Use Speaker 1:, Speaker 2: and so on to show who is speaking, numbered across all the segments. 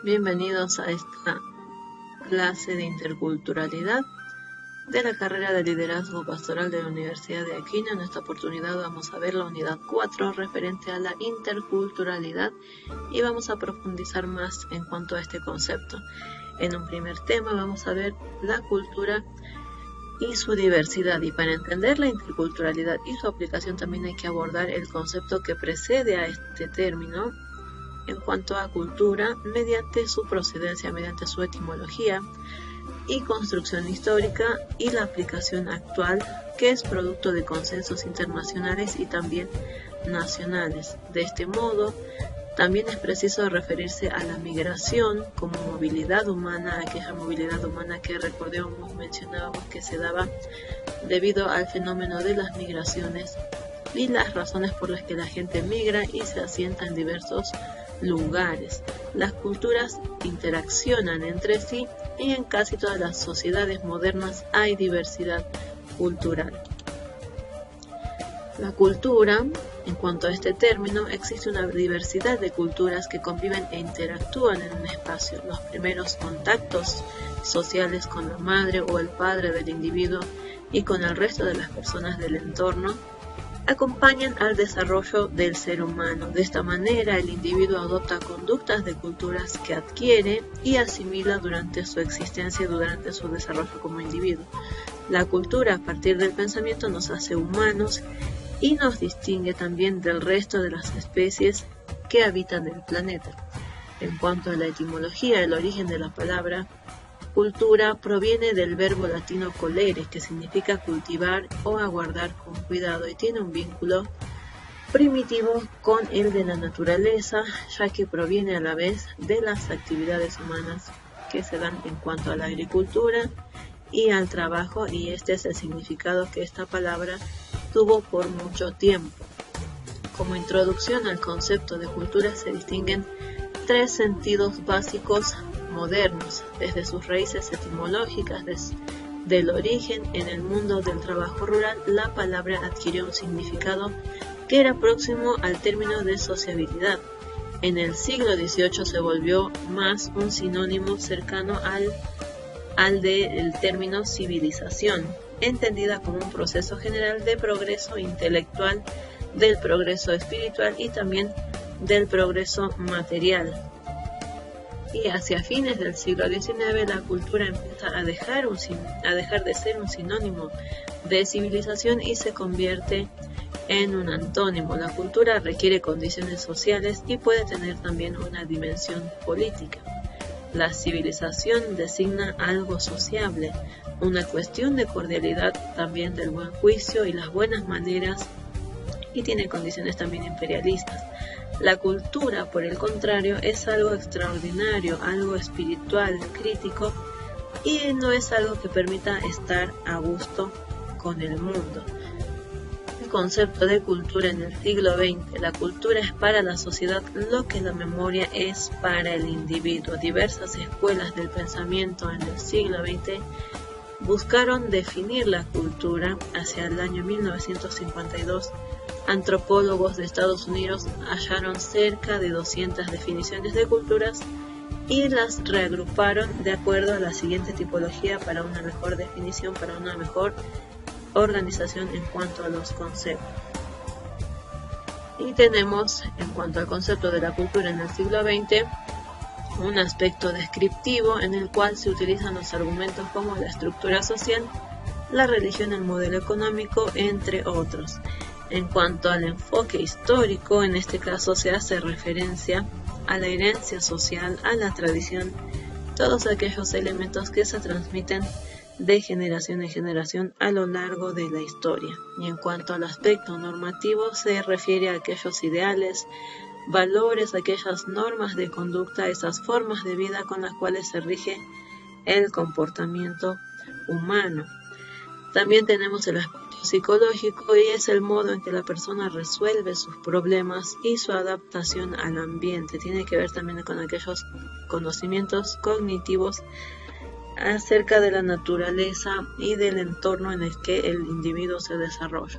Speaker 1: Bienvenidos a esta clase de interculturalidad de la carrera de liderazgo pastoral de la Universidad de Aquino. En esta oportunidad vamos a ver la unidad 4 referente a la interculturalidad y vamos a profundizar más en cuanto a este concepto. En un primer tema vamos a ver la cultura y su diversidad, y para entender la interculturalidad y su aplicación también hay que abordar el concepto que precede a este término en cuanto a cultura mediante su procedencia, mediante su etimología y construcción histórica, y la aplicación actual, que es producto de consensos internacionales y también nacionales. De este modo, también es preciso referirse a la migración como movilidad humana, aquella movilidad humana que recordemos, mencionábamos que se daba debido al fenómeno de las migraciones y las razones por las que la gente migra y se asienta en diversos lugares. Las culturas interaccionan entre sí y en casi todas las sociedades modernas hay diversidad cultural. La cultura, en cuanto a este término, existe una diversidad de culturas que conviven e interactúan en un espacio. Los primeros contactos sociales con la madre o el padre del individuo y con el resto de las personas del entorno acompañan al desarrollo del ser humano. De esta manera, el individuo adopta conductas de culturas que adquiere y asimila durante su existencia y durante su desarrollo como individuo. La cultura, a partir del pensamiento, nos hace humanos y nos distingue también del resto de las especies que habitan el planeta. En cuanto a la etimología, el origen de la palabra cultura proviene del verbo latino colere, que significa cultivar o aguardar con cuidado, y tiene un vínculo primitivo con el de la naturaleza, ya que proviene a la vez de las actividades humanas que se dan en cuanto a la agricultura y al trabajo, y este es el significado que esta palabra tuvo por mucho tiempo. Como introducción al concepto de cultura se distinguen tres sentidos básicos modernos, desde sus raíces etimológicas, del origen. En el mundo del trabajo rural, la palabra adquirió un significado que era próximo al término de sociabilidad. En el siglo XVIII se volvió más un sinónimo cercano al del término civilización, entendida como un proceso general de progreso intelectual, del progreso espiritual y también del progreso material. Y hacia fines del siglo XIX la cultura empieza a dejar de ser un sinónimo de civilización y se convierte en un antónimo. La cultura requiere condiciones sociales y puede tener también una dimensión política. La civilización designa algo sociable, una cuestión de cordialidad, también del buen juicio y las buenas maneras, y tiene condiciones también imperialistas. La cultura, por el contrario, es algo extraordinario, algo espiritual, crítico, y no es algo que permita estar a gusto con el mundo. El concepto de cultura en el siglo XX: la cultura es para la sociedad lo que la memoria es para el individuo. Diversas escuelas del pensamiento en el siglo XX buscaron definir la cultura. Hacia el año 1952, antropólogos de Estados Unidos hallaron cerca de 200 definiciones de culturas y las reagruparon de acuerdo a la siguiente tipología para una mejor definición, para una mejor organización en cuanto a los conceptos. Y tenemos, en cuanto al concepto de la cultura en el siglo XX, un aspecto descriptivo en el cual se utilizan los argumentos como la estructura social, la religión, el modelo económico, entre otros. En cuanto al enfoque histórico, en este caso se hace referencia a la herencia social, a la tradición, todos aquellos elementos que se transmiten de generación en generación a lo largo de la historia. Y en cuanto al aspecto normativo, se refiere a aquellos ideales, valores, aquellas normas de conducta, esas formas de vida con las cuales se rige el comportamiento humano. También tenemos el aspecto psicológico, y es el modo en que la persona resuelve sus problemas y su adaptación al ambiente. Tiene que ver también con aquellos conocimientos cognitivos acerca de la naturaleza y del entorno en el que el individuo se desarrolla.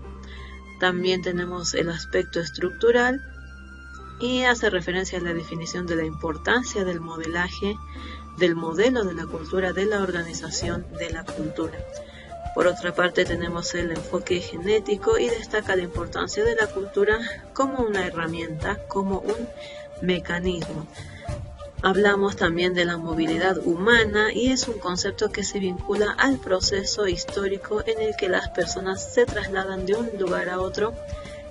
Speaker 1: También tenemos el aspecto estructural, y hace referencia a la definición de la importancia del modelaje, del modelo de la cultura, de la organización de la cultura. Por otra parte, tenemos el enfoque genético y destaca la importancia de la cultura como una herramienta, como un mecanismo. Hablamos también de la movilidad humana y es un concepto que se vincula al proceso histórico en el que las personas se trasladan de un lugar a otro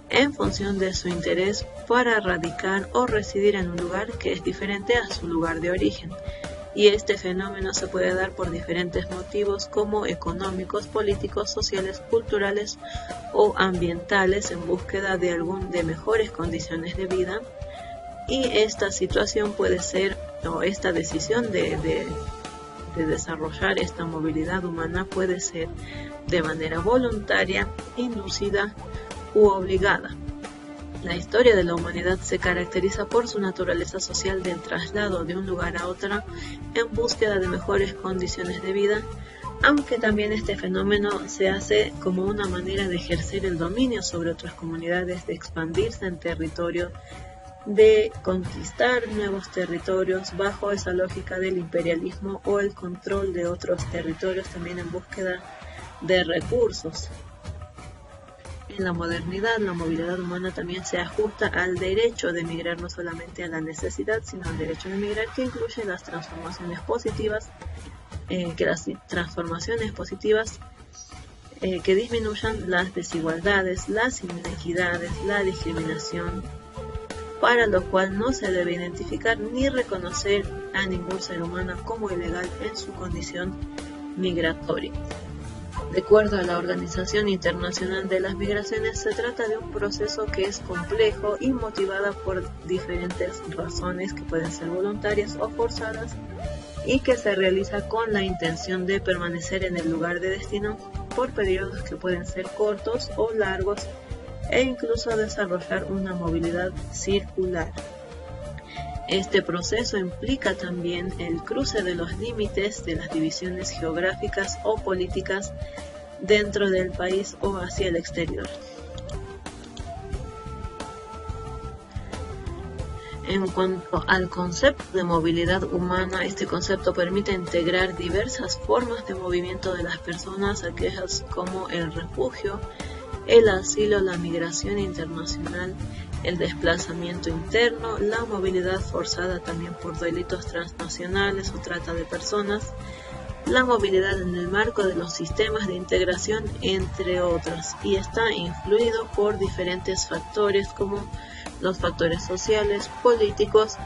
Speaker 1: en función de su interés para radicar o residir en un lugar que es diferente a su lugar de origen. Y este fenómeno se puede dar por diferentes motivos como económicos, políticos, sociales, culturales o ambientales en búsqueda de mejores condiciones de vida. Y esta situación puede ser, o esta decisión de desarrollar esta movilidad humana puede ser de manera voluntaria, inducida u obligada. La historia de la humanidad se caracteriza por su naturaleza social del traslado de un lugar a otro en búsqueda de mejores condiciones de vida, aunque también este fenómeno se hace como una manera de ejercer el dominio sobre otras comunidades, de expandirse en territorio, de conquistar nuevos territorios bajo esa lógica del imperialismo o el control de otros territorios también en búsqueda de recursos. En la modernidad, la movilidad humana también se ajusta al derecho de migrar, no solamente a la necesidad, sino al derecho de migrar, que incluye las transformaciones positivas, que disminuyan las desigualdades, las inequidades, la discriminación, para lo cual no se debe identificar ni reconocer a ningún ser humano como ilegal en su condición migratoria. De acuerdo a la Organización Internacional de las Migraciones, se trata de un proceso que es complejo y motivado por diferentes razones que pueden ser voluntarias o forzadas y que se realiza con la intención de permanecer en el lugar de destino por periodos que pueden ser cortos o largos e incluso desarrollar una movilidad circular. Este proceso implica también el cruce de los límites de las divisiones geográficas o políticas dentro del país o hacia el exterior. En cuanto al concepto de movilidad humana, este concepto permite integrar diversas formas de movimiento de las personas, aquellas como el refugio, el asilo, la migración internacional, el desplazamiento interno, la movilidad forzada también por delitos transnacionales o trata de personas, la movilidad en el marco de los sistemas de integración, entre otros, y está influido por diferentes factores como los factores sociales, políticos,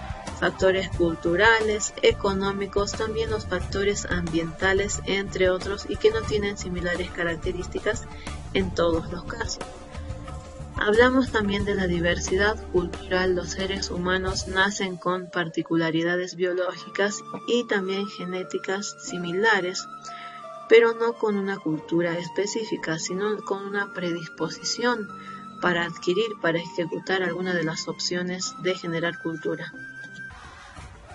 Speaker 1: factores culturales, económicos, también los factores ambientales, entre otros, y que no tienen similares características en todos los casos. Hablamos también de la diversidad cultural. Los seres humanos nacen con particularidades biológicas y también genéticas similares, pero no con una cultura específica, sino con una predisposición para adquirir, para ejecutar alguna de las opciones de generar cultura.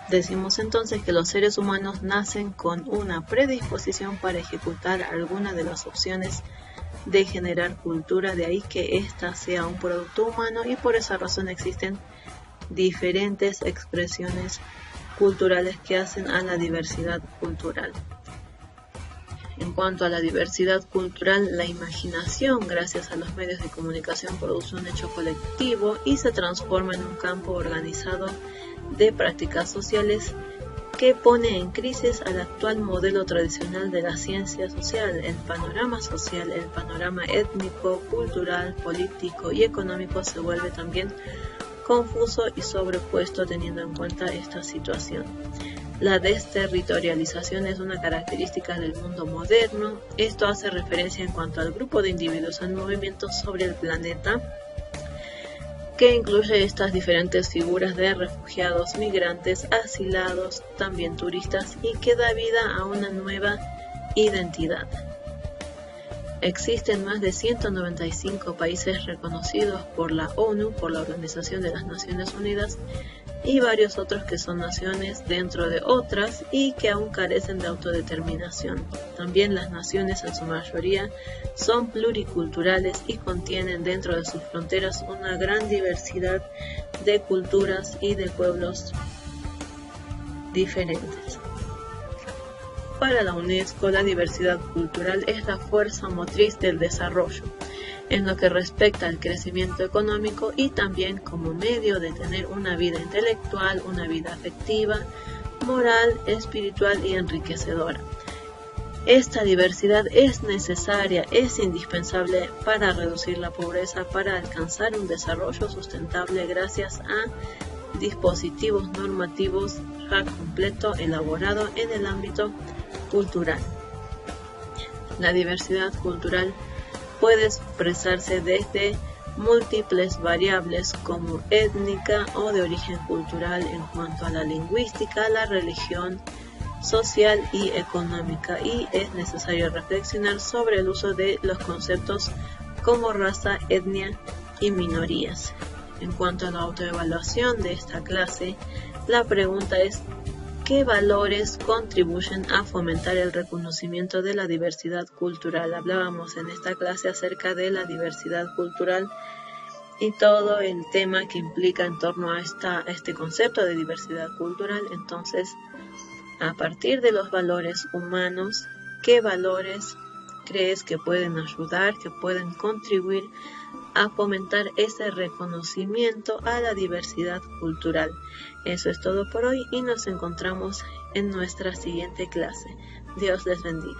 Speaker 1: Decimos entonces que los seres humanos nacen con una predisposición para ejecutar alguna de las opciones de generar cultura, de ahí que ésta sea un producto humano, y por esa razón existen diferentes expresiones culturales que hacen a la diversidad cultural. En cuanto a la diversidad cultural, la imaginación, gracias a los medios de comunicación, produce un hecho colectivo y se transforma en un campo organizado de prácticas sociales que pone en crisis al actual modelo tradicional de la ciencia social. El panorama social, el panorama étnico, cultural, político y económico se vuelve también confuso y sobrepuesto teniendo en cuenta esta situación. La desterritorialización es una característica del mundo moderno. Esto hace referencia en cuanto al grupo de individuos en movimiento sobre el planeta, que incluye estas diferentes figuras de refugiados, migrantes, asilados, también turistas, y que da vida a una nueva identidad. Existen más de 195 países reconocidos por la ONU, por la Organización de las Naciones Unidas, y varios otros que son naciones dentro de otras y que aún carecen de autodeterminación. También las naciones en su mayoría son pluriculturales y contienen dentro de sus fronteras una gran diversidad de culturas y de pueblos diferentes. Para la UNESCO, la diversidad cultural es la fuerza motriz del desarrollo, en lo que respecta al crecimiento económico y también como medio de tener una vida intelectual, una vida afectiva, moral, espiritual y enriquecedora. Esta diversidad es necesaria, es indispensable para reducir la pobreza, para alcanzar un desarrollo sustentable gracias a dispositivos normativos ya completo elaborado en el ámbito cultural. La diversidad cultural puede expresarse desde múltiples variables como étnica o de origen cultural en cuanto a la lingüística, la religión, social y económica, y es necesario reflexionar sobre el uso de los conceptos como raza, etnia y minorías. En cuanto a la autoevaluación de esta clase, la pregunta es: ¿qué valores contribuyen a fomentar el reconocimiento de la diversidad cultural? Hablábamos en esta clase acerca de la diversidad cultural y todo el tema que implica en torno a este concepto de diversidad cultural. Entonces, a partir de los valores humanos, ¿qué valores crees que pueden ayudar, que pueden contribuir a fomentar ese reconocimiento a la diversidad cultural? Eso es todo por hoy y nos encontramos en nuestra siguiente clase. Dios les bendiga.